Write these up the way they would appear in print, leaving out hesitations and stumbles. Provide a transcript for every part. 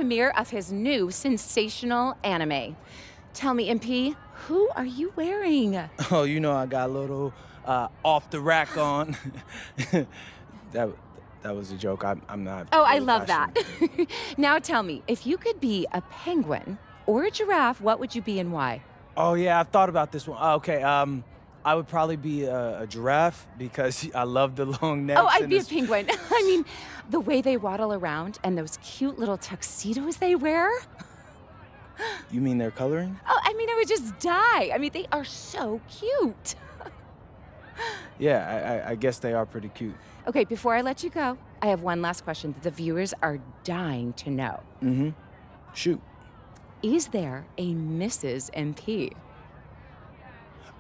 premiere of his new sensational anime. Tell me, MP, who are you wearing? Oh, you know I got a little off the rack on. that was a joke. I'm not. Oh, I really love that. fashionable. Now tell me, if you could be a penguin or a giraffe, what would you be and why? Oh yeah, I've thought about this one. Okay, I would probably be a giraffe because I love the long necks. Oh, I'd and be a this- penguin. I mean, the way they waddle around and those cute little tuxedos they wear. You mean they're coloring? Oh, I mean, I would just die. I mean, they are so cute. Yeah, I guess they are pretty cute. Okay, before I let you go, I have one last question that the viewers are dying to know. Mm-hmm. Shoot. Is there a Mrs. MP?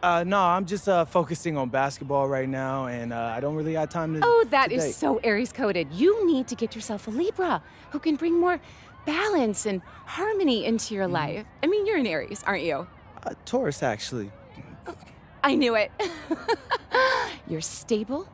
No, I'm just focusing on basketball right now, and I don't really have time to. Oh, that to is date. so Aries-coded. You need to get yourself a Libra who can bring more balance and harmony into your life. I mean, you're an Aries, aren't you? Taurus, actually. I knew it. You're stable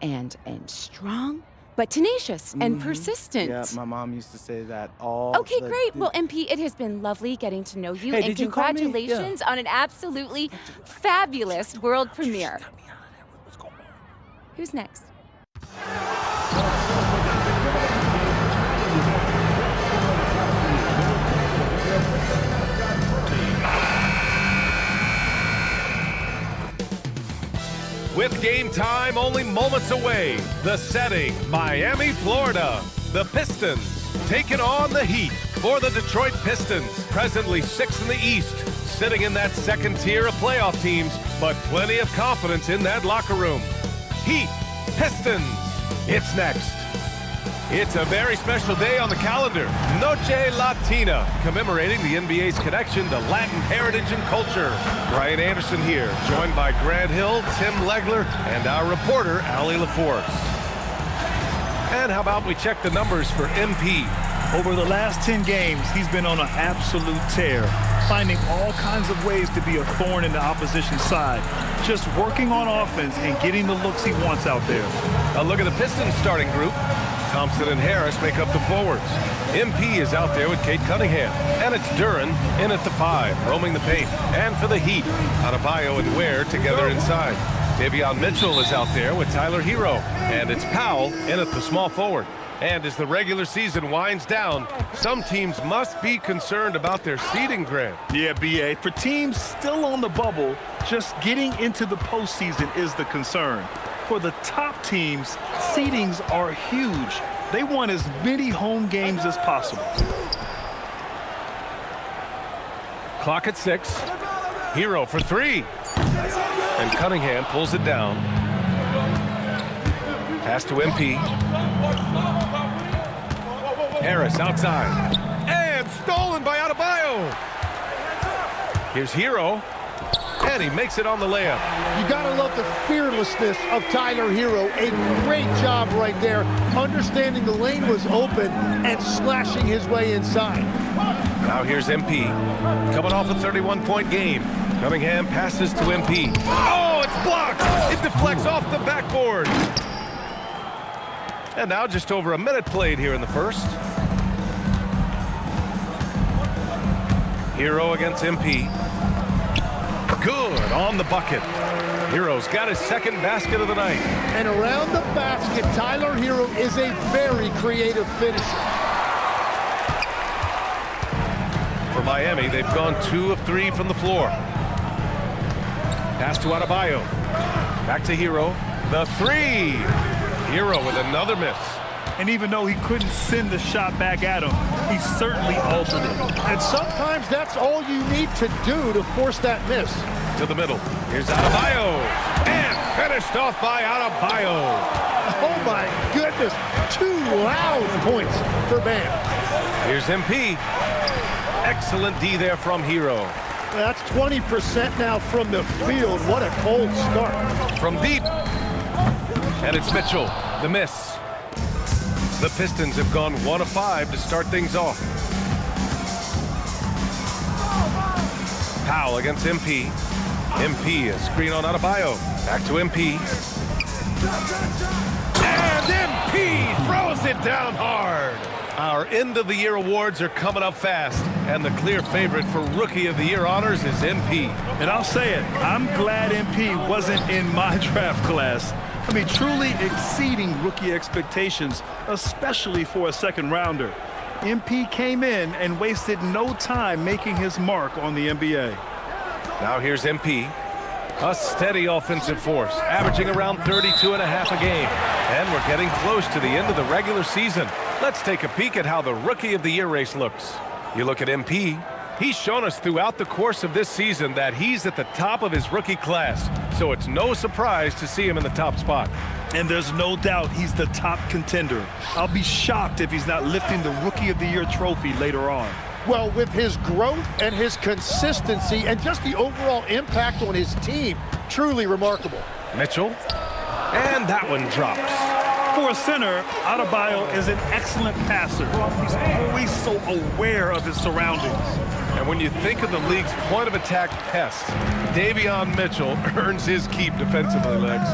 and strong, but tenacious and persistent. Yeah, my mom used to say that all. Okay, the- great. Well, MP, it has been lovely getting to know you, Hey, and did you call me? congratulations on an absolutely fabulous world premiere. Cut me out of there. What's going on? Who's next? With game time only moments away, the setting, Miami, Florida. The Pistons taking on the Heat. For the Detroit Pistons, presently 6th in the East, sitting in that second tier of playoff teams, but plenty of confidence in that locker room. Heat, Pistons, it's next. It's a very special day on the calendar, Noche Latina, commemorating the NBA's connection to Latin heritage and culture. Brian Anderson here, joined by Grant Hill, Tim Legler, and our reporter, Allie LaForce. And how about we check the numbers for MP? Over the last 10 games, he's been on an absolute tear, finding all kinds of ways to be a thorn in the opposition's side, just working on offense and getting the looks he wants out there. A look at the Pistons starting group. Thompson and Harris make up the forwards. MP is out there with Kate Cunningham. And it's Duran in at the 5, roaming the paint. And for the Heat, Adebayo and Ware together inside. Davion Mitchell is out there with Tyler Hero. And it's Powell in at the small forward. And as the regular season winds down, some teams must be concerned about their seeding, Grant. Yeah, B.A. For teams still on the bubble, just getting into the postseason is the concern. For the top teams, seedings are huge. They want as many home games as possible. Clock at 6. Hero for 3. And Cunningham pulls it down. Pass to MP. Harris outside. And stolen by Adebayo. Here's Hero. And he makes it on the layup. You gotta love the fearlessness of Tyler Hero. A great job right there, understanding the lane was open and slashing his way inside. Now here's MP. Coming off a 31-point game. Cunningham passes to MP. Oh, it's blocked! It deflects off the backboard. And now just over a minute played here in the first. Hero against MP. Good on the bucket. Hero's got his second basket of the night. And around the basket, Tyler Hero is a very creative finisher. For Miami, they've gone 2 of 3 from the floor. Pass to Adebayo. Back to Hero. The 3. Hero with another miss. And even though he couldn't send the shot back at him, he certainly altered it. And sometimes that's all you need to do to force that miss. To the middle. Here's Adebayo. And finished off by Adebayo. Oh my goodness, 2 loud points for Bam. Here's MP. Excellent D there from Hero. That's 20% now from the field. What a cold start. From deep. And it's Mitchell. The miss. The Pistons have gone 1 of 5 to start things off. Powell against MP. MP, a screen on Adebayo. Back to MP. And MP throws it down hard. Our end-of-the-year awards are coming up fast, and the clear favorite for Rookie of the Year honors is MP. And I'll say it, I'm glad MP wasn't in my draft class. I mean, truly exceeding rookie expectations, especially for a second-rounder. MP came in and wasted no time making his mark on the NBA. Now here's MP. A steady offensive force, averaging around 32.5 a game. And we're getting close to the end of the regular season. Let's take a peek at how the Rookie of the Year race looks. You look at MP, he's shown us throughout the course of this season that he's at the top of his rookie class. So it's no surprise to see him in the top spot. And there's no doubt he's the top contender. I'll be shocked if he's not lifting the Rookie of the Year trophy later on. Well, with his growth and his consistency and just the overall impact on his team, truly remarkable. Mitchell, and that one drops. For a center, Adebayo is an excellent passer. He's always so aware of his surroundings. And when you think of the league's point of attack pest, Davion Mitchell earns his keep defensively, Legs.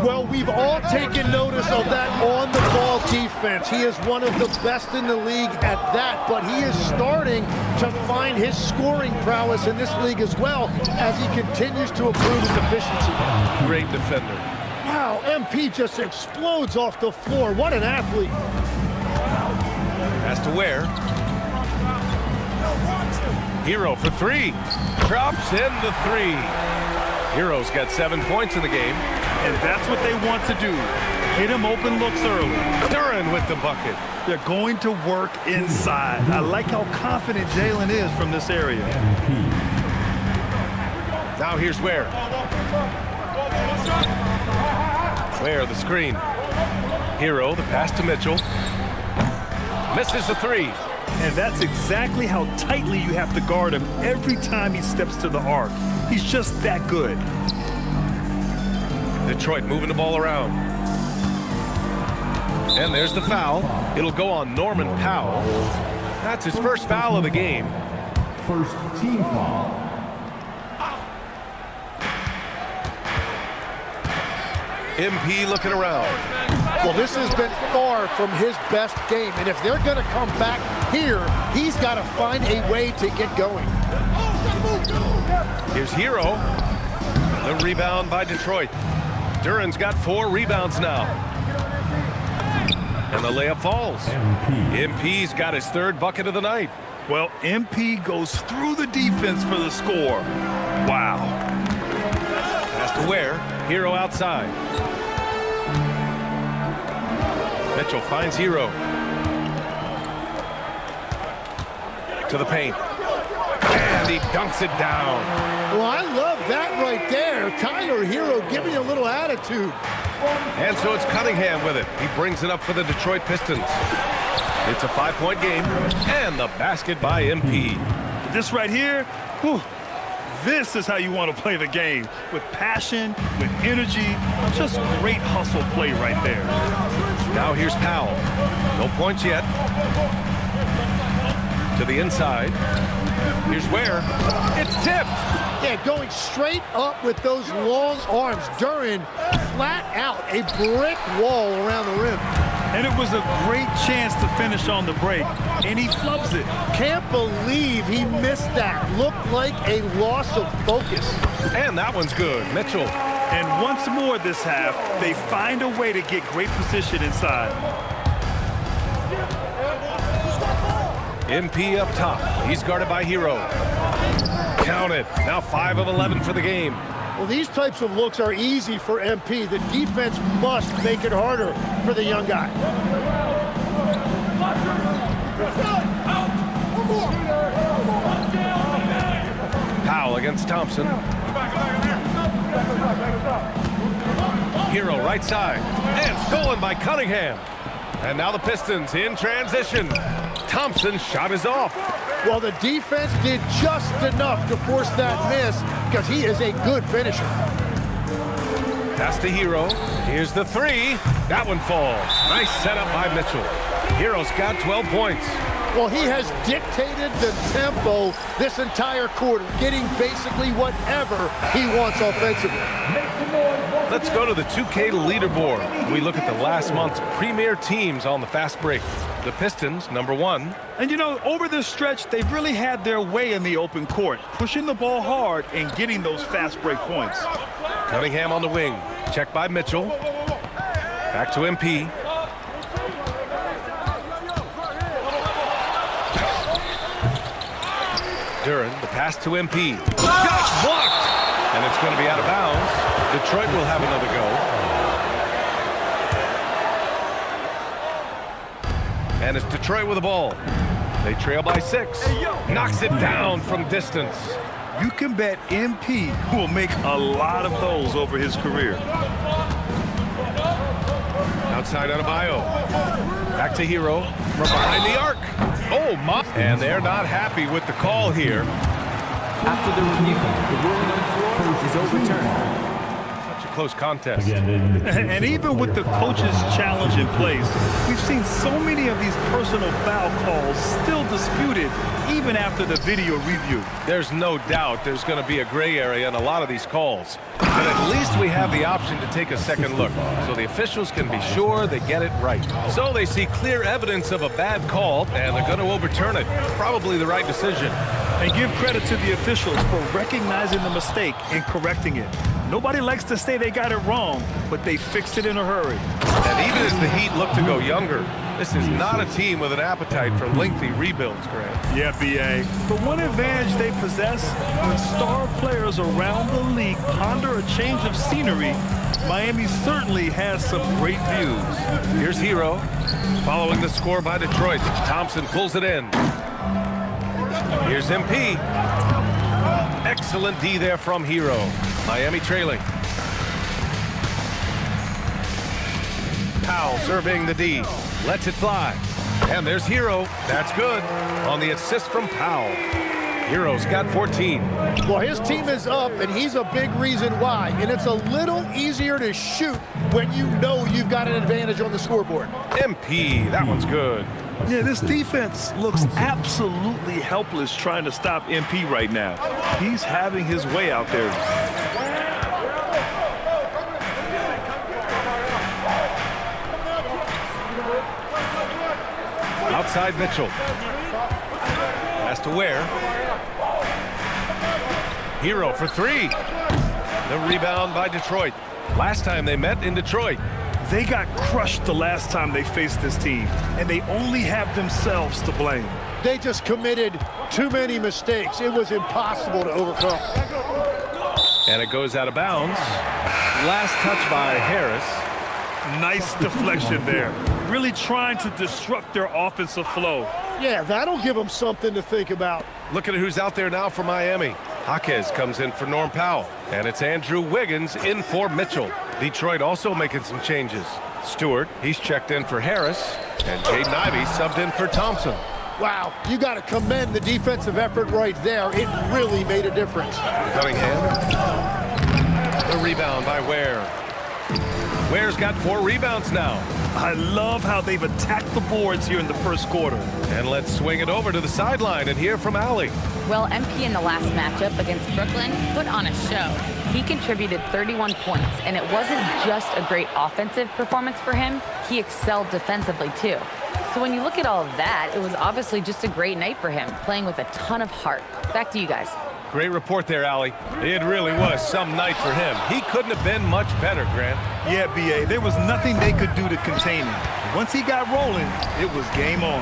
Well, we've all taken notice of that on-the-ball defense. He is one of the best in the league at that, but he is starting to find his scoring prowess in this league as well as he continues to improve his efficiency. Great defender. Wow, MP just explodes off the floor. What an athlete. Has to Ware. Hero for three. Drops in the three. Hero's got 7 points in the game. And that's what they want to do. Hit him open looks early. Duren with the bucket. They're going to work inside. I like how confident Jalen is from this area. Now here's Ware. Ware the screen. Hero the pass to Mitchell. Misses the three. And that's exactly how tightly you have to guard him every time he steps to the arc. He's just that good. Detroit moving the ball around. And there's the foul. It'll go on Norman Powell. That's his first foul of the game. First team foul. MP looking around. Well, this has been far from his best game, and if they're going to come back here, he's got to find a way to get going. Here's Hero. The rebound by Detroit. Duren's got 4 rebounds now. And the layup falls. MP's got his 3rd bucket of the night. Well, MP goes through the defense for the score. Wow. Pass to Ware. Hero outside. Mitchell finds Hero. To the paint. And he dunks it down. Well, I love that right there. Tyler Hero giving a little attitude. And so it's Cunningham with it. He brings it up for the Detroit Pistons. It's a 5-point game. And the basket by MP. This right here, whew, this is how you want to play the game. With passion, with energy, just great hustle play right there. Now here's Powell. No points yet. To the inside. Here's Ware. It's tipped. Yeah, going straight up with those long arms. Duren flat out, a brick wall around the rim. And it was a great chance to finish on the break, and he flubs it. Can't believe he missed that. Looked like a loss of focus. And that one's good. Mitchell. And once more this half, they find a way to get great position inside. MP up top. He's guarded by Hero. Count it. Now 5 of 11 for the game. Well, these types of looks are easy for MP. The defense must make it harder for the young guy. Powell against Thompson. Hero right side. And stolen by Cunningham. And now the Pistons in transition. Thompson's shot is off. Well, the defense did just enough to force that miss because he is a good finisher. Pass to Hero. Here's the three. That one falls. Nice setup by Mitchell. Hero's got 12 points. Well, he has dictated the tempo this entire quarter, getting basically whatever he wants offensively. Let's go to the 2K leaderboard. We look at the last month's premier teams on the fast break. The Pistons, #1. And you know, over this stretch, they've really had their way in the open court, pushing the ball hard and getting those fast break points. Cunningham on the wing. Checked by Mitchell. Back to MP. Duran, the pass to MP. Shot blocked! And it's going to be out of bounds. Detroit will have another go. And it's Detroit with the ball. They trail by 6. Knocks it down from distance. You can bet MP will make a lot of those over his career. Outside Adebayo. Back to Hero from behind the arc. Oh, my. And they're not happy with the call here. After the review, the ruling on the floor is overturned. Such a close contest. And even with the coach's challenge in place, we've seen so many of these personal foul calls still disputed even after the video review. There's no doubt there's going to be a gray area in a lot of these calls. But at least we have the option to take a second look, so the officials can be sure they get it right. So they see clear evidence of a bad call, and they're going to overturn it. Probably the right decision. And give credit to the officials for recognizing the mistake and correcting it. Nobody likes to say they got it wrong, but they fixed it in a hurry. And even as the Heat look to go younger, this is not a team with an appetite for lengthy rebuilds, Grant. Yeah, B.A. But one advantage they possess, when star players around the league ponder a change of scenery, Miami certainly has some great views. Here's Hero, following the score by Detroit. Thompson pulls it in. Here's MP. Excellent D there from Hero. Miami trailing. Powell surveying the D. Lets it fly. And there's Hero. That's good. On the assist from Powell. Hero's got 14. Well, his team is up, and he's a big reason why. And it's a little easier to shoot when you know you've got an advantage on the scoreboard. MP, that one's good. Yeah, this defense looks absolutely helpless trying to stop MP right now. He's having his way out there. Outside Mitchell. Pass to Ware. Hero for 3. The rebound by Detroit. Last time they met in Detroit. They got crushed the last time they faced this team, and they only have themselves to blame. They just committed too many mistakes. It was impossible to overcome. And it goes out of bounds. Last touch by Harris. Nice deflection there. Really trying to disrupt their offensive flow. Yeah, that'll give them something to think about. Look at who's out there now for Miami. Jaquez comes in for Norm Powell. And it's Andrew Wiggins in for Mitchell. Detroit also making some changes. Stewart, he's checked in for Harris. And Jaden Ivey subbed in for Thompson. Wow, you got to commend the defensive effort right there. It really made a difference. Cunningham. The rebound by Ware. Ware's got 4 rebounds now. I love how they've attacked the boards here in the first quarter. And let's swing it over to the sideline and hear from Allie. Well, MP in the last matchup against Brooklyn put on a show. He contributed 31 points, and it wasn't just a great offensive performance for him. He excelled defensively, too. So when you look at all of that, it was obviously just a great night for him, playing with a ton of heart. Back to you guys. Great report there, Allie. It really was some night for him. He couldn't have been much better, Grant. Yeah, B.A., there was nothing they could do to contain him. Once he got rolling, it was game on.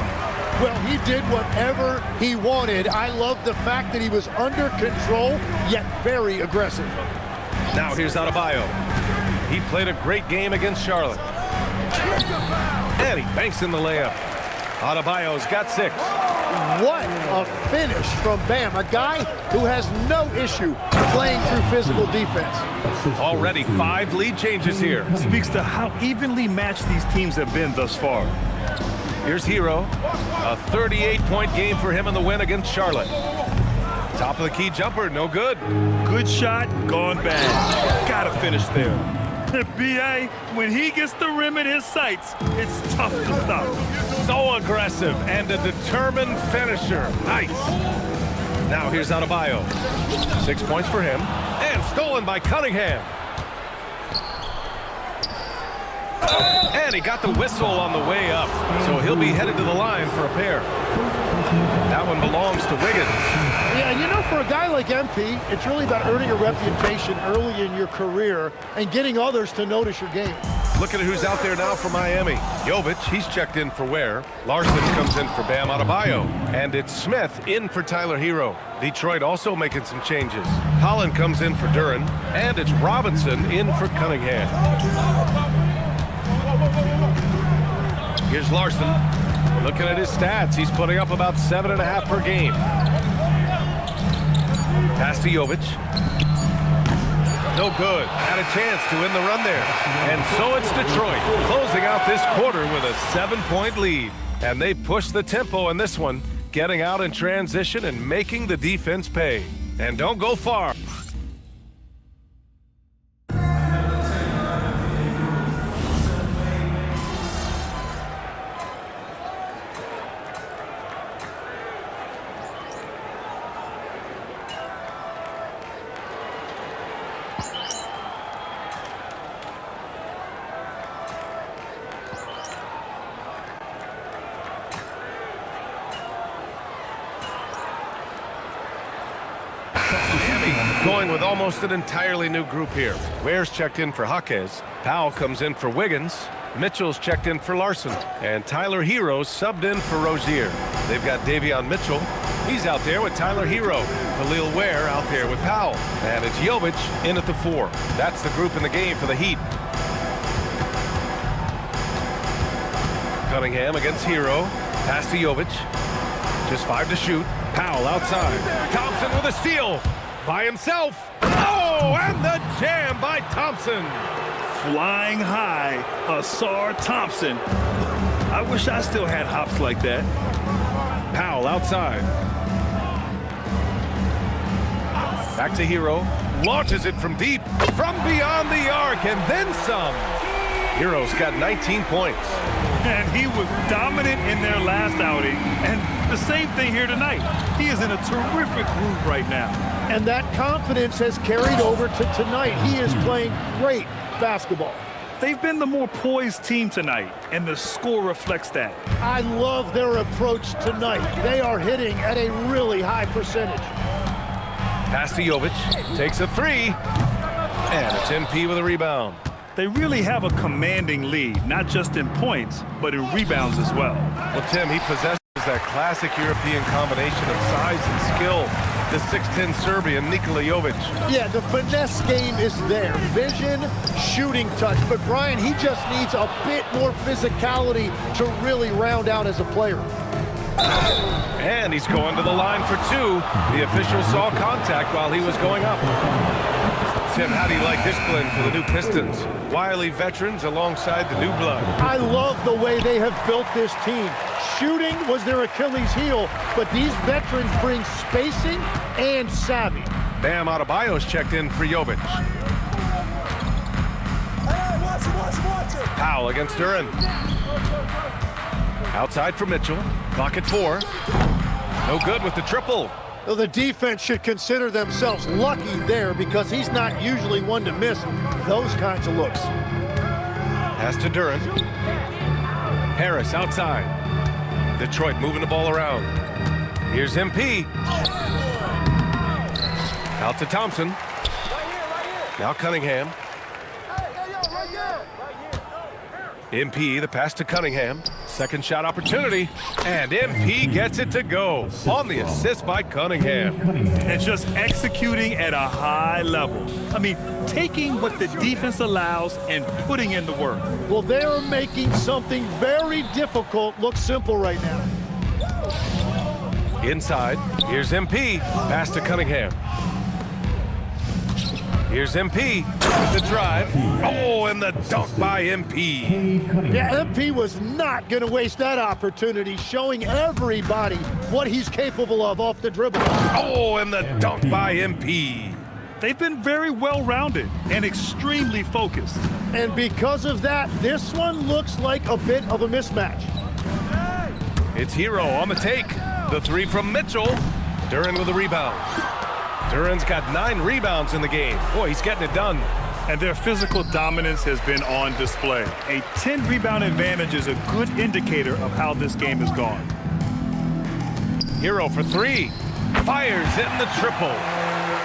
Well, he did whatever he wanted. I love the fact that he was under control, yet very aggressive. Now here's Adebayo. He played a great game against Charlotte. And he banks in the layup. Adebayo's got 6. What a finish from Bam, a guy who has no issue playing through physical defense. Already 5 lead changes here. Speaks to how evenly matched these teams have been thus far. Here's Hero. A 38-point game for him in the win against Charlotte. Top of the key jumper, no good. Good shot, gone bad. Gotta finish there. B.A., when he gets the rim in his sights, it's tough to stop. So aggressive and a determined finisher. Nice. Now here's Adebayo. 6 points for him. And stolen by Cunningham. And he got the whistle on the way up, so he'll be headed to the line for a pair. That one belongs to Wiggins. Yeah, you know, for a guy like MP, it's really about earning a reputation early in your career and getting others to notice your game. Look at who's out there now for Miami. Jovic, he's checked in for Ware. Larson comes in for Bam Adebayo. And it's Smith in for Tyler Hero. Detroit also making some changes. Holland comes in for Duren. And it's Robinson in for Cunningham. Here's Larson. Looking at his stats, he's putting up about 7.5 per game. Pass to Jovic. No good. Had a chance to win the run there. And so it's Detroit closing out this quarter with a 7-point lead. And they push the tempo in this one, getting out in transition and making the defense pay. And don't go far. Going with almost an entirely new group here. Ware's checked in for Jaquez. Powell comes in for Wiggins. Mitchell's checked in for Larson. And Tyler Hero subbed in for Rozier. They've got Davion Mitchell. He's out there with Tyler Hero. Khalil Ware out there with Powell. And it's Jovic in at the 4. That's the group in the game for the Heat. Cunningham against Hero. Pass to Jovic. Just 5 to shoot. Powell outside. Thompson with a steal. By himself. Oh, and the jam by Thompson. Flying high, Asar Thompson. I wish I still had hops like that. Powell outside. Back to Hero. Launches it from deep. From beyond the arc and then some. Hero's got 19 points. And he was dominant in their last outing. And the same thing here tonight. He is in a terrific groove right now. And that confidence has carried over to tonight. He is playing great basketball. They've been the more poised team tonight, and the score reflects that. I love their approach tonight. They are hitting at a really high percentage. Pass to Jovic. Takes a 3. And it's MP with a rebound. They really have a commanding lead, not just in points, but in rebounds as well. Well, Tim, he possesses that classic European combination of size and skill. The 6'10 Serbian, Nikola Jovic. Yeah, the finesse game is there. Vision, shooting touch. But Brian, he just needs a bit more physicality to really round out as a player. And he's going to the line for 2. The official saw contact while he was going up. Tim, how do you like this blend for the new Pistons? Wily veterans alongside the new blood. I love the way they have built this team. Shooting was their Achilles heel, but these veterans bring spacing and savvy. Bam Adebayo's checked in for Jovic. Powell against Duren. Outside for Mitchell. Clock at 4. No good with the triple. Well, the defense should consider themselves lucky there because he's not usually one to miss those kinds of looks. Pass to Duren. Harris outside. Detroit moving the ball around. Here's MP. Out to Thompson. Now Cunningham. MP, the pass to Cunningham. Second shot opportunity. And MP gets it to go on the assist by Cunningham. And just executing at a high level. I mean, taking what the defense allows and putting in the work. Well, they are making something very difficult look simple right now. Inside, here's MP. Pass to Cunningham. Here's MP with the drive. Oh, and the dunk by MP. Yeah, MP was not going to waste that opportunity, showing everybody what he's capable of off the dribble. Oh, and the dunk by MP. They've been very well-rounded and extremely focused. And because of that, this one looks like a bit of a mismatch. It's Hero on the take. The 3 from Mitchell. Duren with a rebound. Duren's got 9 rebounds in the game. Boy, he's getting it done. And their physical dominance has been on display. A 10-rebound advantage is a good indicator of how this game has gone. Hero for three. Fires in the triple.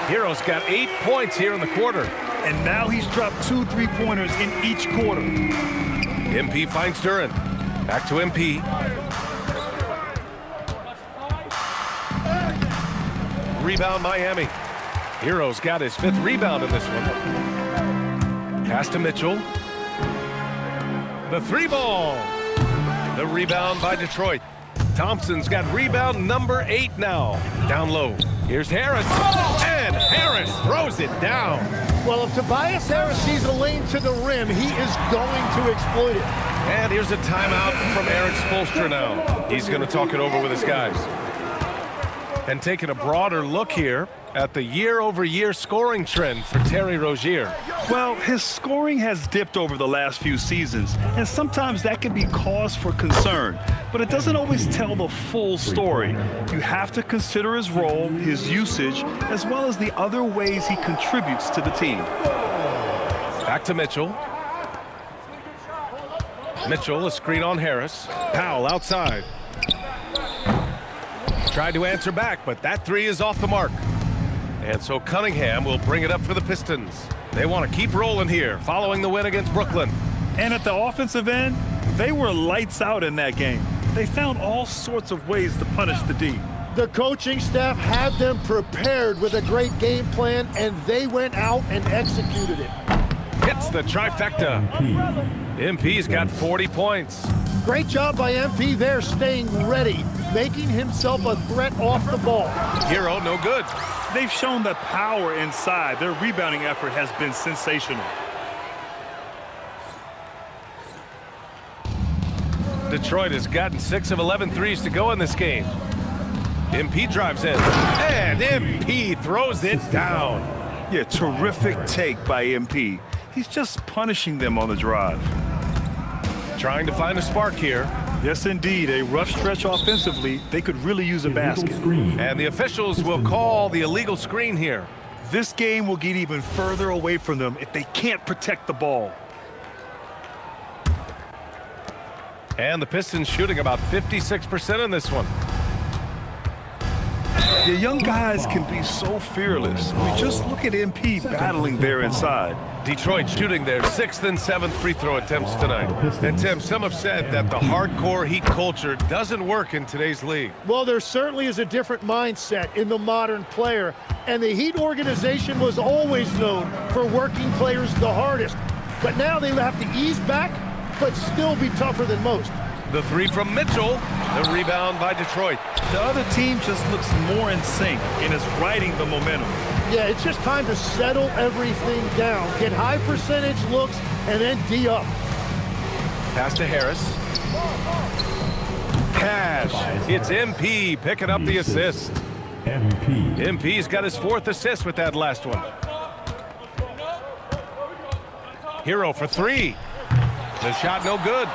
Hero's got 8 points here in the quarter. And now he's dropped 2 3-pointers in each quarter. MP finds Duran. Back to MP. Rebound Miami. Hero's got his 5th rebound in this one. Pass to Mitchell. The 3-ball. The rebound by Detroit. Thompson's got rebound number 8 now. Down low. Here's Harris. And Harris throws it down. Well, if Tobias Harris sees a lane to the rim, he is going to exploit it. And here's a timeout from Eric Spoelstra now. He's going to talk it over with his guys. And taking a broader look here at the year-over-year scoring trend for Terry Rozier. Well, his scoring has dipped over the last few seasons, and sometimes that can be cause for concern. But it doesn't always tell the full story. You have to consider his role, his usage, as well as the other ways he contributes to the team. Back to Mitchell. Mitchell, a screen on Harris. Powell outside. Tried to answer back, but that 3 is off the mark. And so Cunningham will bring it up for the Pistons. They want to keep rolling here, following the win against Brooklyn. And at the offensive end, they were lights out in that game. They found all sorts of ways to punish the D. The coaching staff had them prepared with a great game plan, and they went out and executed it. Hits the trifecta. MP's got 40 points. Great job by MP there, staying ready, making himself a threat off the ball. Hero, no good. They've shown the power inside. Their rebounding effort has been sensational. Detroit has gotten 6 of 11 threes to go in this game. MP drives in, and MP throws it down. Yeah, terrific take by MP. He's just punishing them on the drive. Trying to find a spark here. Yes, indeed. A rough stretch offensively. They could really use a basket. And the officials will call the illegal screen here. This game will get even further away from them if they can't protect the ball. And the Pistons shooting about 56% in this one. The young guys can be so fearless. I mean, just look at MP battling there inside. Detroit shooting their 6th and 7th free throw attempts tonight. And Tim, some have said that the hardcore Heat culture doesn't work in today's league. Well, there certainly is a different mindset in the modern player, and the Heat organization was always known for working players the hardest. But now they have to ease back, but still be tougher than most. The 3 from Mitchell, the rebound by Detroit. The other team just looks more in sync and is riding the momentum. Yeah, it's just time to settle everything down, get high percentage looks, and then D up. Pass to Harris. Cash. It's MP picking up the assist. MP's got his 4th assist with that last one. Hero for 3. The shot no good.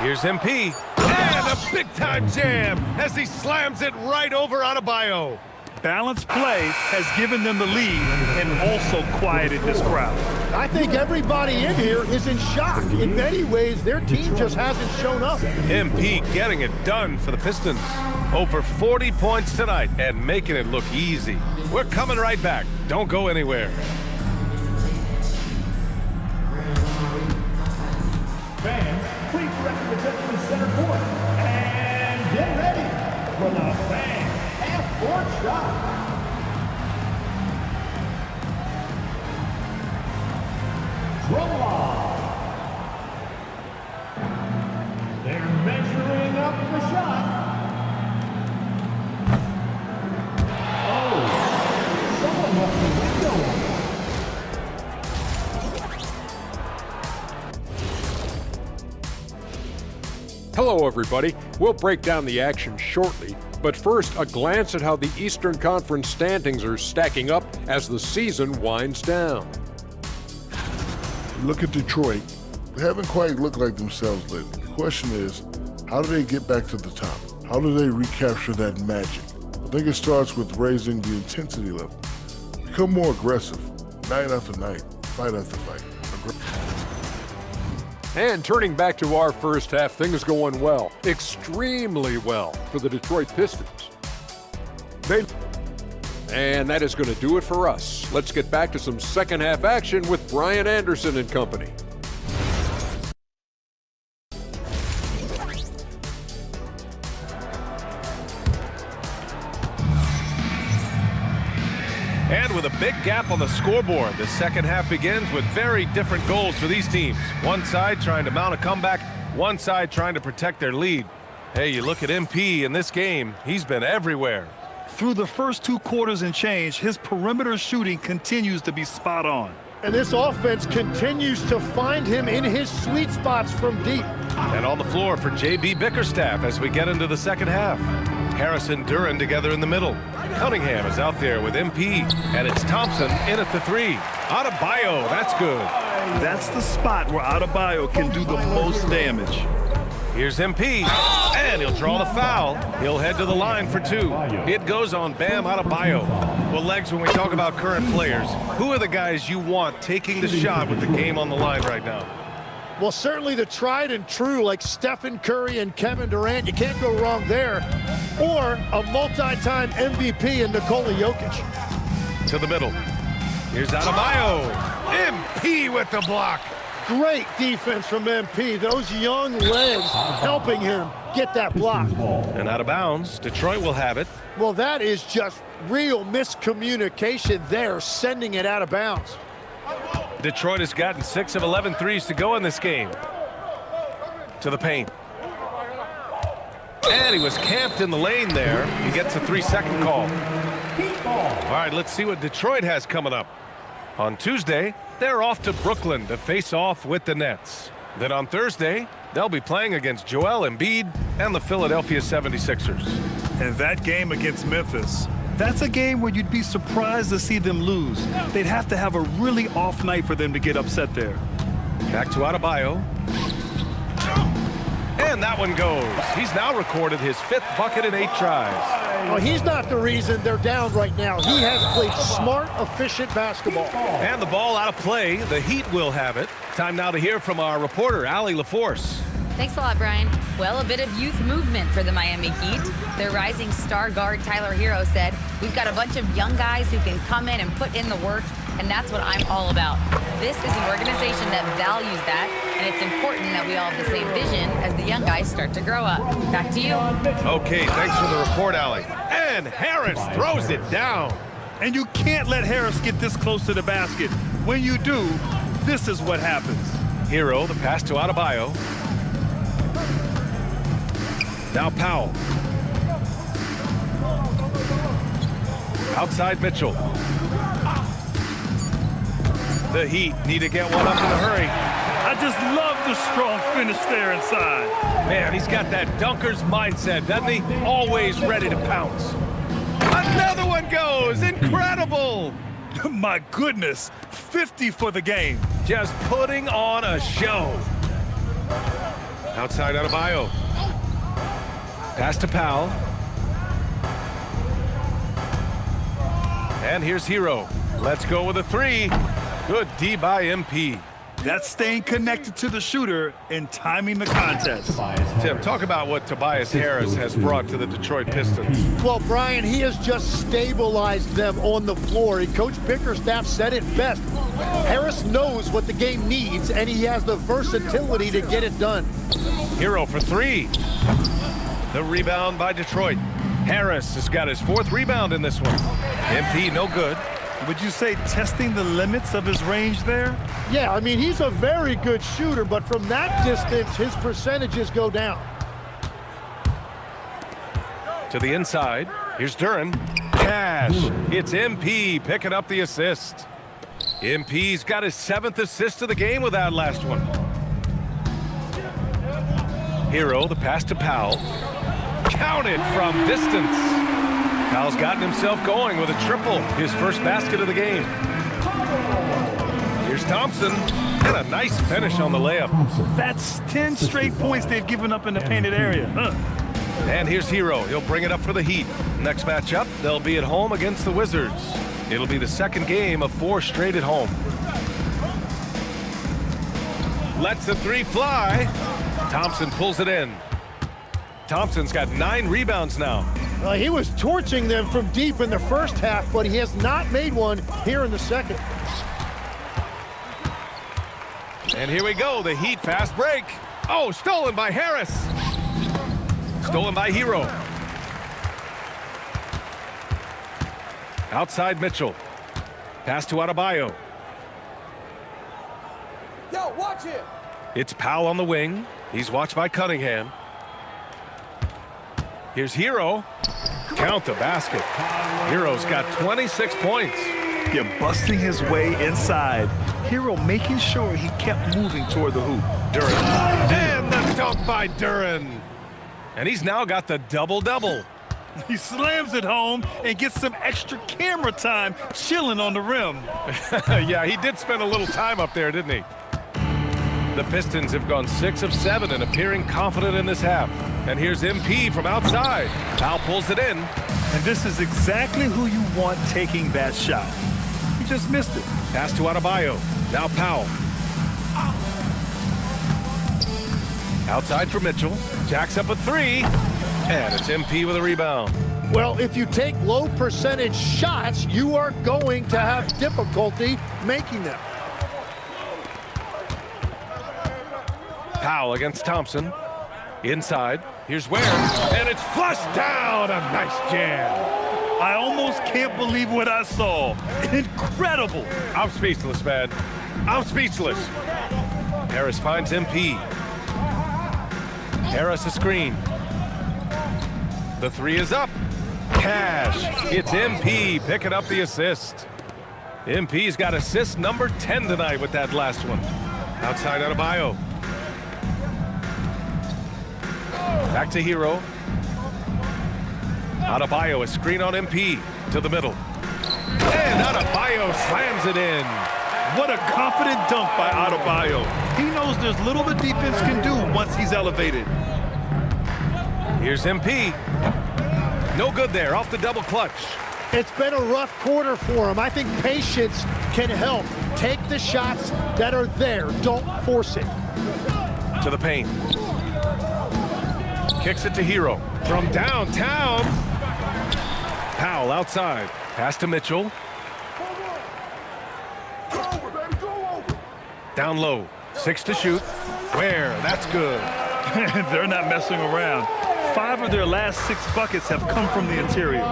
Here's MP. And a big-time jam as he slams it right over Adebayo. Balanced play has given them the lead and also quieted this crowd. I think everybody in here is in shock. In many ways, their team just hasn't shown up. MP getting it done for the Pistons. Over 40 points tonight and making it look easy. We're coming right back. Don't go anywhere. Fans, please direct your attention to center court and get ready for the fan half-court shot. Roll. They're measuring up the shot. Oh, someone left the window. Hello, everybody. We'll break down the action shortly, but first, a glance at how the Eastern Conference standings are stacking up as the season winds down. Look at Detroit. They haven't quite looked like themselves lately. The question is, how do they get back to the top? How do they recapture that magic? I think it starts with raising the intensity level. Become more aggressive. night after night, fight after fight. And turning back to our first half, things going well, extremely well for the Detroit Pistons. And that is going to do it for us. Let's get back to some second half action with Brian Anderson and company. And with a big gap on the scoreboard, the second half begins with very different goals for these teams. One side trying to mount a comeback, one side trying to protect their lead. Hey, you look at MP in this game, he's been everywhere. Through the first 2 quarters and change, his perimeter shooting continues to be spot on. And this offense continues to find him in his sweet spots from deep. And on the floor for J.B. Bickerstaff as we get into the second half. Harris and Duran together in the middle. Cunningham is out there with MP, and it's Thompson in at the 3. Adebayo, that's good. That's the spot where Adebayo can do the most damage. Here's MP, and he'll draw the foul. He'll head to the line for 2. It goes on Bam Adebayo. Well, Legs, when we talk about current players, who are the guys you want taking the shot with the game on the line right now? Well, certainly the tried and true like Stephen Curry and Kevin Durant. You can't go wrong there. Or a multi-time MVP in Nikola Jokic. To the middle. Here's Adebayo. MP with the block. Great defense from MP. Those young legs helping him get that block. And out of bounds. Detroit will have it. Well, that is just real miscommunication there, sending it out of bounds. Detroit has gotten 6 of 11 threes to go in this game. To the paint. And he was camped in the lane there. He gets a 3-second call. All right, let's see what Detroit has coming up. On Tuesday, they're off to Brooklyn to face off with the Nets. Then on Thursday, they'll be playing against Joel Embiid and the Philadelphia 76ers. And that game against Memphis, that's a game where you'd be surprised to see them lose. They'd have to have a really off night for them to get upset there. Back to Adebayo. And that one goes. He's now recorded his 5th bucket in 8 tries. Well, he's not the reason they're down right now. He has played smart, efficient basketball. And the ball out of play. The Heat will have it. Time now to hear from our reporter, Allie LaForce. Thanks a lot, Brian. Well, a bit of youth movement for the Miami Heat. Their rising star guard, Tyler Hero, said, "We've got a bunch of young guys who can come in and put in the work, and that's what I'm all about." This is an organization that values that, and it's important that we all have the same vision as the young guys start to grow up. Back to you. Okay, thanks for the report, Allie. And Harris throws it down. And you can't let Harris get this close to the basket. When you do, this is what happens. Hero, the pass to Adebayo. Now Powell. Outside Mitchell. The Heat need to get one up in a hurry. I just love the strong finish there inside. Man, he's got that dunker's mindset, doesn't he? Always ready to pounce. Another one goes. Incredible. My goodness, 50 for the game. Just putting on a show. Outside Adebayo. Pass to Powell. And here's Hero. Let's go with a 3. Good D by MP. That's staying connected to the shooter and timing the contest. Tim, talk about what Tobias Harris has brought to the Detroit Pistons. Well, Brian, he has just stabilized them on the floor. Coach Bickerstaff said it best. Harris knows what the game needs, and he has the versatility to get it done. Hero for 3. The rebound by Detroit. Harris has got his 4th rebound in this one. MP no good. Would you say testing the limits of his range there? Yeah, I mean, he's a very good shooter, but from that distance, his percentages go down. To the inside. Here's Duran. Cash. It's MP picking up the assist. MP's got his 7th assist of the game with that last one. Hero, the pass to Powell. Counted from distance. Powell's gotten himself going with a triple, his first basket of the game. Here's Thompson, and a nice finish on the layup. That's 10 straight points they've given up in the painted area. And here's Hero. He'll bring it up for the Heat. Next matchup, they'll be at home against the Wizards. It'll be the second game of 4 straight at home. Lets the 3 fly. Thompson pulls it in. Thompson's got 9 rebounds now. He was torching them from deep in the first half, but he has not made one here in the second. And here we go, the Heat fast break. Oh, stolen by Harris. Stolen by Hero. Outside Mitchell. Pass to Adebayo. Yo, watch it. It's Powell on the wing. He's watched by Cunningham. Here's Hero. Count the basket. Hero's got 26 points. Yeah, busting his way inside. Hero making sure he kept moving toward the hoop. Duren. And the dunk by Duren. And he's now got the double-double. He slams it home and gets some extra camera time chilling on the rim. Yeah, he did spend a little time up there, didn't he? The Pistons have gone 6 of 7 and appearing confident in this half. And here's MP from outside. Powell pulls it in. And this is exactly who you want taking that shot. He just missed it. Pass to Adebayo. Now Powell. Outside for Mitchell. Jacks up a 3. And it's MP with a rebound. Well, if you take low percentage shots, you are going to have difficulty making them. Powell against Thompson. Inside. Here's Ware. And it's flushed down. A nice jam. I almost can't believe what I saw. Incredible. I'm speechless, man. I'm speechless. Harris finds MP. Harris a screen. The 3 is up. Cash. It's MP picking up the assist. MP's got assist number 10 tonight with that last one. Outside Adebayo. Back to Hero. Adebayo, a screen on MP to the middle. And Adebayo slams it in. What a confident dunk by Adebayo. He knows there's little the defense can do once he's elevated. Here's MP. No good there, off the double clutch. It's been a rough quarter for him. I think patience can help. Take the shots that are there. Don't force it. To the paint. Kicks it to Hero. From downtown. Powell outside. Pass to Mitchell. Down low. 6 to shoot. Where? That's good. They're not messing around. 5 of their last 6 buckets have come from the interior.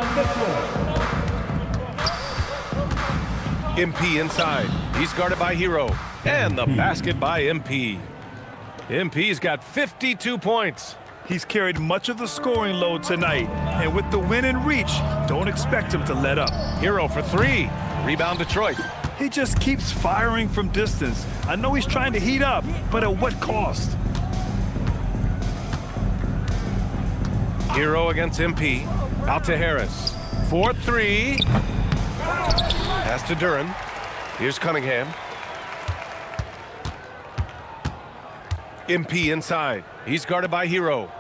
MP inside. He's guarded by Hero. And the basket by MP. MP's got 52 points. He's carried much of the scoring load tonight. And with the win in reach, don't expect him to let up. Hero for 3. Rebound Detroit. He just keeps firing from distance. I know he's trying to heat up, but at what cost? Hero against MP. Out to Harris. 4-3. Pass to Duren. Here's Cunningham. MP inside. He's guarded by Hero.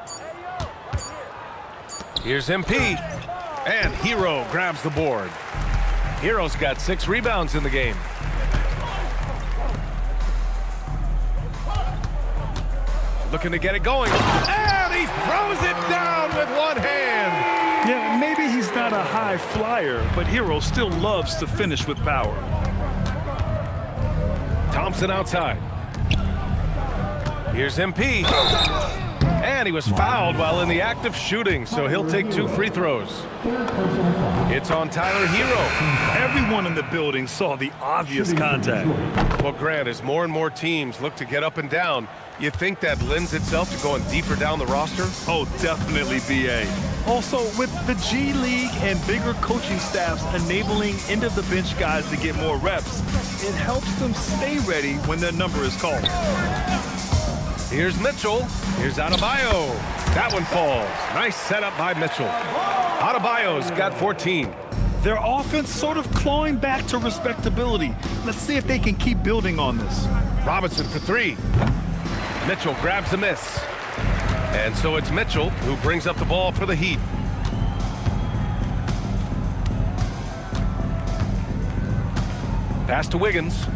Here's MP. And Hero grabs the board. Hero's got 6 rebounds in the game. Looking to get it going. And he throws it down with one hand. Yeah, maybe he's not a high flyer, but Hero still loves to finish with power. Thompson outside. Here's MP. And he was fouled while in the act of shooting, so he'll take 2 free throws. It's on Tyler Hero. Everyone in the building saw the obvious contact. Well, Grant, as more and more teams look to get up and down, you think that lends itself to going deeper down the roster? Oh, definitely, BA. Also, with the G League and bigger coaching staffs enabling end-of-the-bench guys to get more reps, it helps them stay ready when their number is called. Here's Mitchell. Here's Adebayo. That one falls. Nice setup by Mitchell. Adebayo's got 14. Their offense sort of clawing back to respectability. Let's see if they can keep building on this. Robinson for 3. Mitchell grabs a miss. And so it's Mitchell who brings up the ball for the Heat. Pass to Wiggins.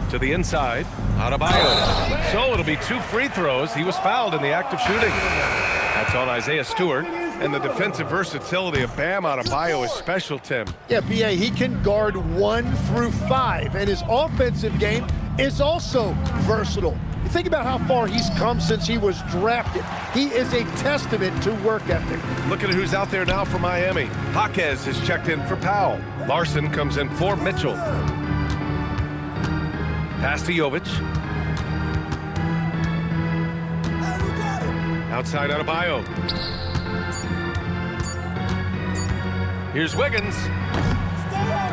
To the inside. Adebayo. So it'll be 2 free throws. He was fouled in the act of shooting. That's on Isaiah Stewart. And the defensive versatility of Bam Adebayo is special, Tim. Yeah, B.A., he can guard 1 through 5, and his offensive game is also versatile. You think about how far he's come since he was drafted. He is a testament to work ethic. Look at who's out there now for Miami. Jaquez has checked in for Powell. Larson comes in for Mitchell. Pass to Jovic. Outside Adebayo. Here's Wiggins.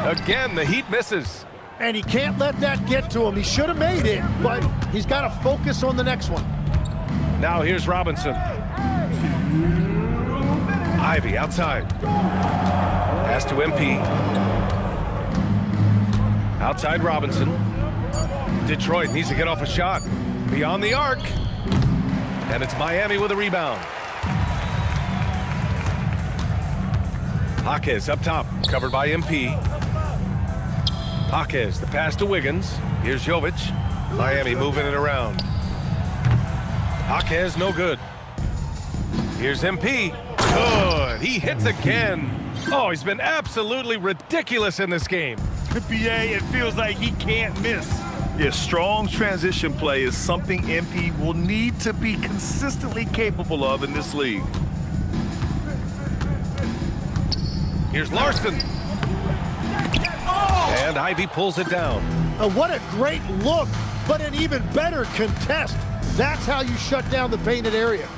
Again, the Heat misses. And he can't let that get to him. He should have made it, but he's got to focus on the next one. Now here's Robinson. Ivy outside. Pass to MP. Outside Robinson. Detroit needs to get off a shot. Beyond the arc. And it's Miami with a rebound. Jaquez up top, covered by MP. Jaquez, the pass to Wiggins. Here's Jovic. Miami moving it around. Jaquez, no good. Here's MP. Good. He hits again. Oh, he's been absolutely ridiculous in this game. BA, it feels like he can't miss. Yeah, strong transition play is something MP will need to be consistently capable of in this league. Here's Larson. And Ivy pulls it down. What a great look, but an even better contest. That's how you shut down the painted area.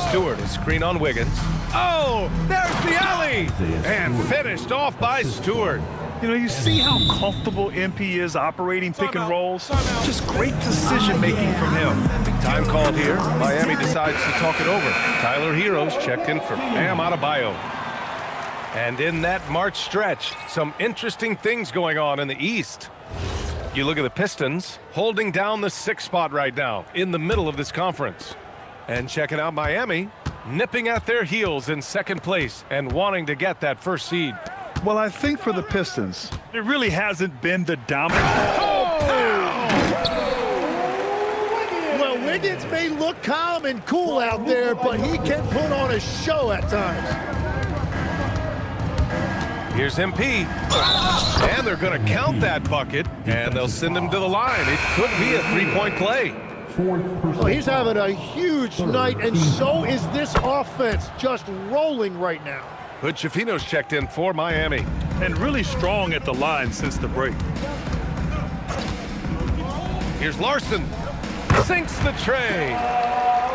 Stewart, a screen on Wiggins. Oh, there's the alley! And finished off by Stewart. You know, you see how comfortable MP is operating pick and rolls. Just great decision-making from him. Time called here. Miami decides to talk it over. Tyler Hero's checked in for Bam Adebayo. And in that March stretch, some interesting things going on in the East. You look at the Pistons holding down the 6th spot right now in the middle of this conference. And checking out Miami, nipping at their heels in 2nd place and wanting to get that 1st seed. Well, I think for the Pistons, it really hasn't been the dominant. Well, Wiggins may look calm and cool out there, but he can put on a show at times. Here's MP. And they're going to count that bucket, and they'll send him to the line. It could be a 3-point play. Well, he's having a huge night, and so is this offense, just rolling right now. Hood Schifino's checked in for Miami. And really strong at the line since the break. Here's Larson. Sinks the tray.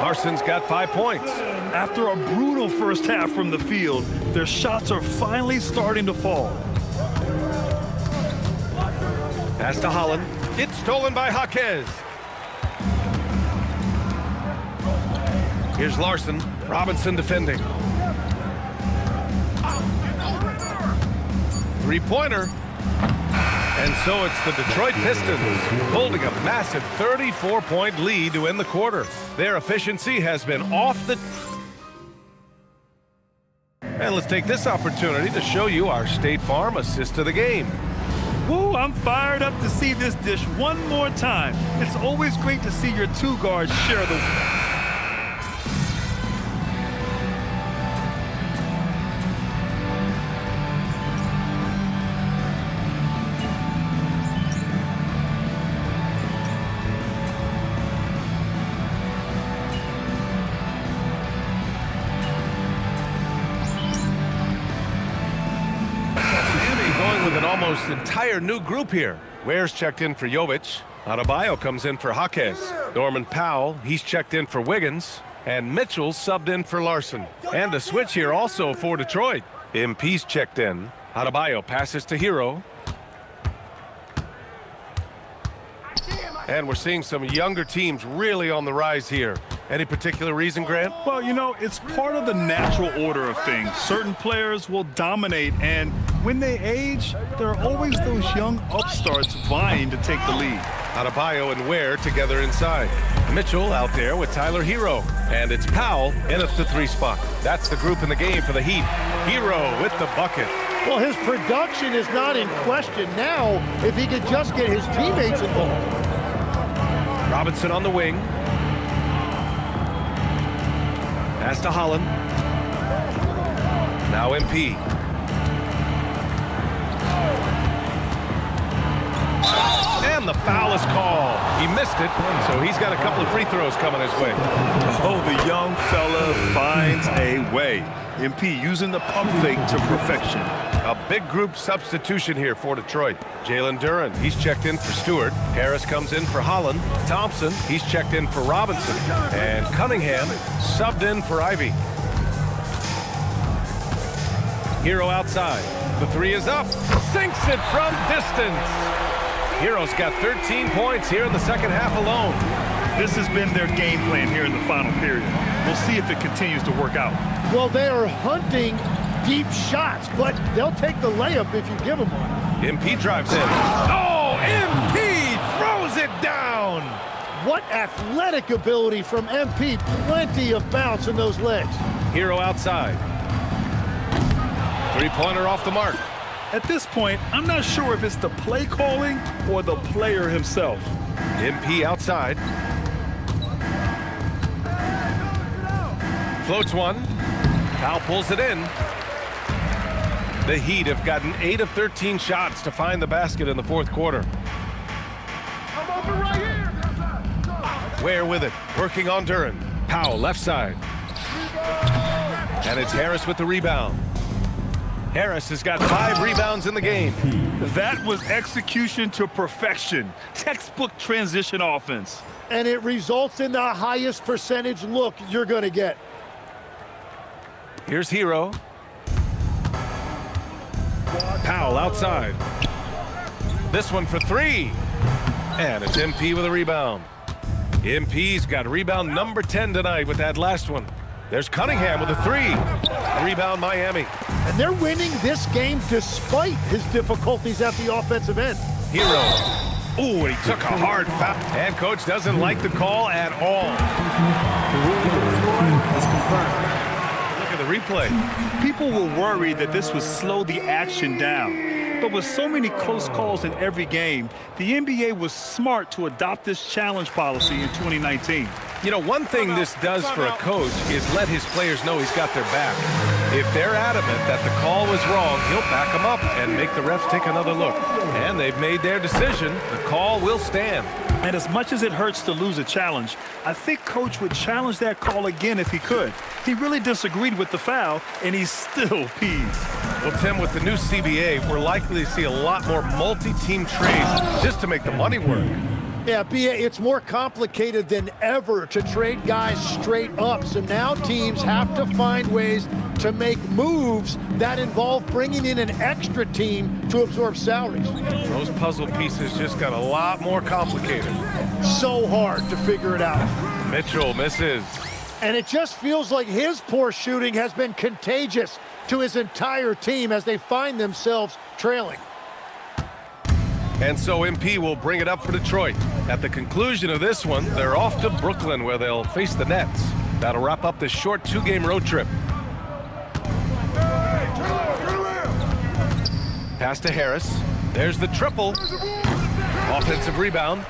Larson's got 5 points. After a brutal first half from the field, their shots are finally starting to fall. Pass to Holland. It's stolen by Jaquez. Here's Larson. Robinson defending. 3-pointer. And so it's the Detroit Pistons holding a massive 34-point lead to end the quarter. Their efficiency has been off the... And let's take this opportunity to show you our State Farm assist of the game. Woo, I'm fired up to see this dish one more time. It's always great to see your 2 guards share the... Almost entire new group here. Ware's checked in for Jovic. Adebayo comes in for Jaquez. Norman Powell, he's checked in for Wiggins. And Mitchell subbed in for Larson. And a switch here also for Detroit. MP's checked in. Adebayo passes to Hero. And we're seeing some younger teams really on the rise here. Any particular reason, Grant? Well, you know, it's part of the natural order of things. Certain players will dominate, and when they age, there are always those young upstarts vying to take the lead. Adebayo and Ware together inside. Mitchell out there with Tyler Hero. And it's Powell in at the 3 spot. That's the group in the game for the Heat. Hero with the bucket. Well, his production is not in question now if he could just get his teammates involved. Robinson on the wing. Pass to Holland. Now MP. And the foul is called. He missed it, so he's got a couple of free throws coming his way. Oh, the young fella finds a way. MP using the pump fake to perfection. A big group substitution here for Detroit. Jalen Duren, he's checked in for Stewart. Harris comes in for Holland. Thompson, he's checked in for Robinson. And Cunningham subbed in for Ivy. Hero outside. The 3 is up. Sinks it from distance. Hero's got 13 points here in the second half alone. This has been their game plan here in the final period. We'll see if it continues to work out. Well, they are hunting deep shots, but they'll take the layup if you give them one. MP drives in. Oh, MP throws it down. What athletic ability from MP. Plenty of bounce in those legs. Hero outside. 3-pointer off the mark. At this point, I'm not sure if it's the play calling or the player himself. MP outside. Floats one. Powell pulls it in. The Heat have gotten 8 of 13 shots to find the basket in the fourth quarter. Ware with it, working on Duren. Powell left side. And it's Harris with the rebound. Harris has got 5 rebounds in the game. That was execution to perfection. Textbook transition offense. And it results in the highest percentage look you're going to get. Here's Hero. Powell outside. This one for 3. And it's MP with a rebound. MP's got rebound number 10 tonight with that last one. There's Cunningham with a 3. Rebound Miami. And they're winning this game despite his difficulties at the offensive end. Hero. Ooh, and he took a hard foul. And coach doesn't like the call at all. Look at the replay. People were worried that this would slow the action down. But with so many close calls in every game, the NBA was smart to adopt this challenge policy in 2019. You know, one thing this does for a coach is let his players know he's got their back. If they're adamant that the call was wrong, he'll back them up and make the refs take another look. And they've made their decision. The call will stand. And as much as it hurts to lose a challenge, I think Coach would challenge that call again if he could. He really disagreed with the foul, and he's still peeved. Well, Tim, with the new CBA, we're likely to see a lot more multi-team trades just to make the money work. Yeah, BA, it's more complicated than ever to trade guys straight up. So now teams have to find ways to make moves that involve bringing in an extra team to absorb salaries. Those puzzle pieces just got a lot more complicated. So hard to figure it out. Mitchell misses. And it just feels like his poor shooting has been contagious to his entire team as they find themselves trailing. And so MP will bring it up for Detroit. At the conclusion of this one, they're off to Brooklyn where they'll face the Nets. That'll wrap up the short 2-game road trip. Pass to Harris. There's the triple. Offensive rebound.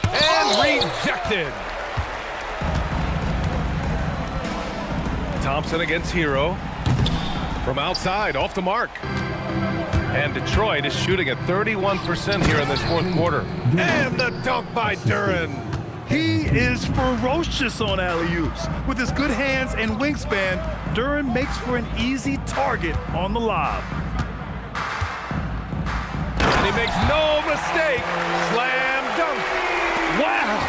And rejected. Thompson against Hero. From outside, off the mark. And Detroit is shooting at 31% here in this fourth quarter. And the dunk by Duren. He is ferocious on alley-oops. With his good hands and wingspan, Duren makes for an easy target on the lob. And he makes no mistake. Slam dunk. Wow.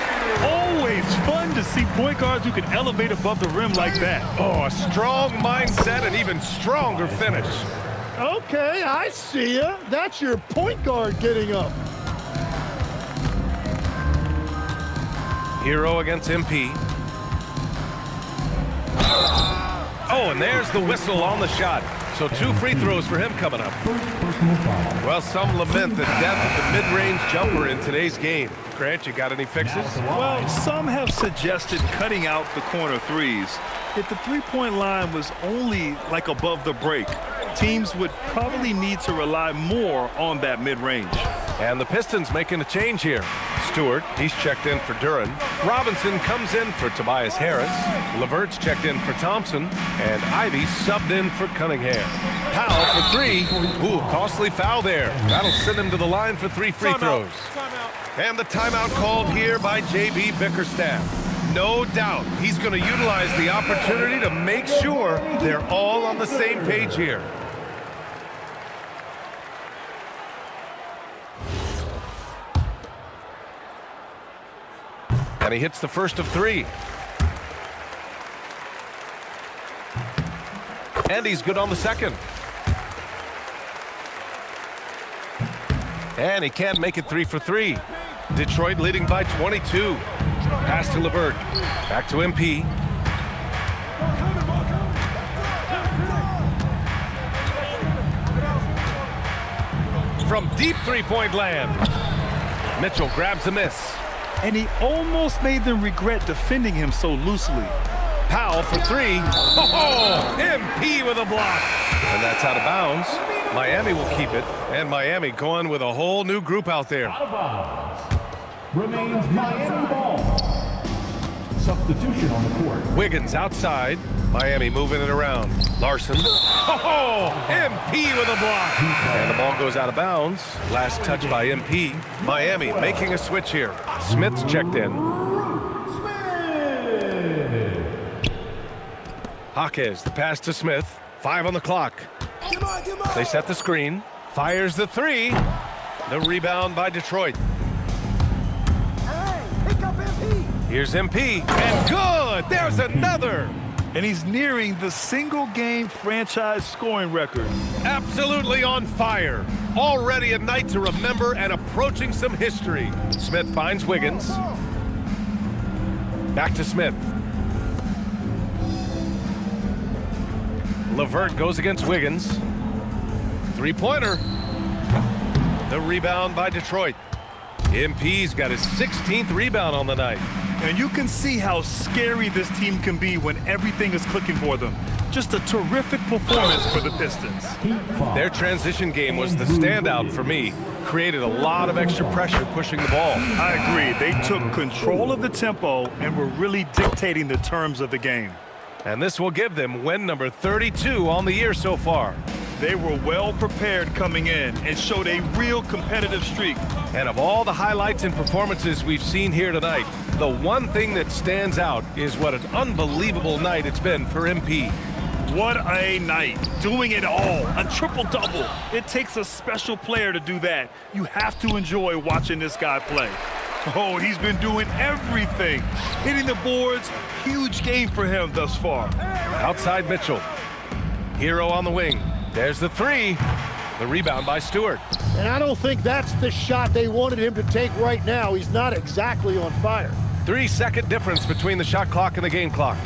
Always fun to see point guards who can elevate above the rim like that. Oh, a strong mindset and even stronger finish. Okay, I see ya. That's your point guard getting up. Hero against MP. Oh, and there's the whistle on the shot. So 2 free throws for him coming up. Personal foul. Well, some lament the death of the mid-range jumper in today's game. Grant, you got any fixes? Well, some have suggested cutting out the corner threes. If the three-point line was only like above the break, teams would probably need to rely more on that mid-range. And the Pistons making a change here. Stewart, he's checked in for Duran. Robinson comes in for Tobias Harris. LeVert's checked in for Thompson. And Ivy subbed in for Cunningham. Powell for 3. Ooh, costly foul there. That'll send him to the line for 3 free throws. And the timeout called here by J.B. Bickerstaff. No doubt he's going to utilize the opportunity to make sure they're all on the same page here. And he hits the first of 3. And he's good on the second. And he can't make it 3 for 3. Detroit leading by 22. Pass to LeVert. Back to MP. From deep three-point land. Mitchell grabs a miss. And he almost made them regret defending him so loosely. Powell for 3. Oh, MP with a block. And that's out of bounds. Miami will keep it. And Miami going with a whole new group out there. Out of bounds. Remains Miami ball. Substitution on the court. Wiggins outside. Miami moving it around. Larson. Oh, MP with a block. And the ball goes out of bounds. Last touch by MP. Miami making a switch here. Smith's checked in. Jaquez, the pass to Smith. 5 on the clock. They set the screen. Fires the 3. The rebound by Detroit. Here's MP. And good! There's another! And he's nearing the single-game franchise scoring record. Absolutely on fire. Already a night to remember and approaching some history. Smith finds Wiggins. Back to Smith. LeVert goes against Wiggins. Three-pointer. The rebound by Detroit. MP's got his 16th rebound on the night. And you can see how scary this team can be when everything is clicking for them. Just a terrific performance for the Pistons. Their transition game was the standout for me. Created a lot of extra pressure pushing the ball. I agree. They took control of the tempo and were really dictating the terms of the game. And this will give them win number 32 on the year so far. They were well prepared coming in and showed a real competitive streak. And of all the highlights and performances we've seen here tonight, the one thing that stands out is what an unbelievable night it's been for MP. What a night. Doing it all. A triple-double. It takes a special player to do that. You have to enjoy watching this guy play. Oh, he's been doing everything. Hitting the boards, huge game for him thus far. Outside Mitchell. Hero on the wing. There's the 3. The rebound by Stewart. And I don't think that's the shot they wanted him to take right now. He's not exactly on fire. 3-second difference between the shot clock and the game clock.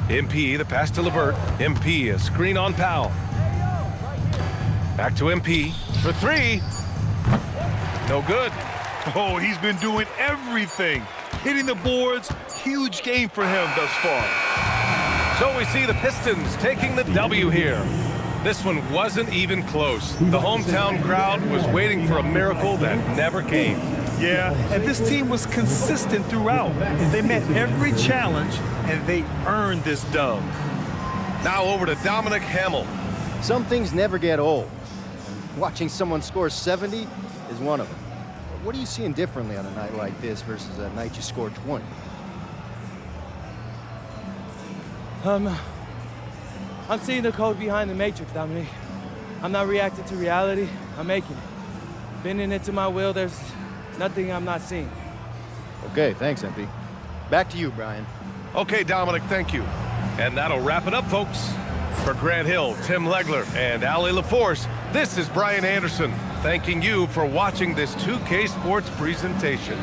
MP, the pass to LeVert. MP, a screen on Powell. Back to MP for 3. No good. Oh, he's been doing everything. Hitting the boards, huge game for him thus far. So we see the Pistons taking the W here. This one wasn't even close. The hometown crowd was waiting for a miracle that never came. Yeah, and this team was consistent throughout. They met every challenge, and they earned this dub. Now over to Dominic Hamill. Some things never get old. Watching someone score 70 is one of them. What are you seeing differently on a night like this versus a night you scored 20? I'm seeing the code behind the matrix, Dominic. I'm not reacting to reality, I'm making it. Bending it to my will, there's nothing I'm not seeing. Okay, thanks, MP. Back to you, Brian. Okay, Dominic, thank you. And that'll wrap it up, folks. For Grant Hill, Tim Legler, and Allie LaForce, this is Brian Anderson, thanking you for watching this 2K Sports presentation.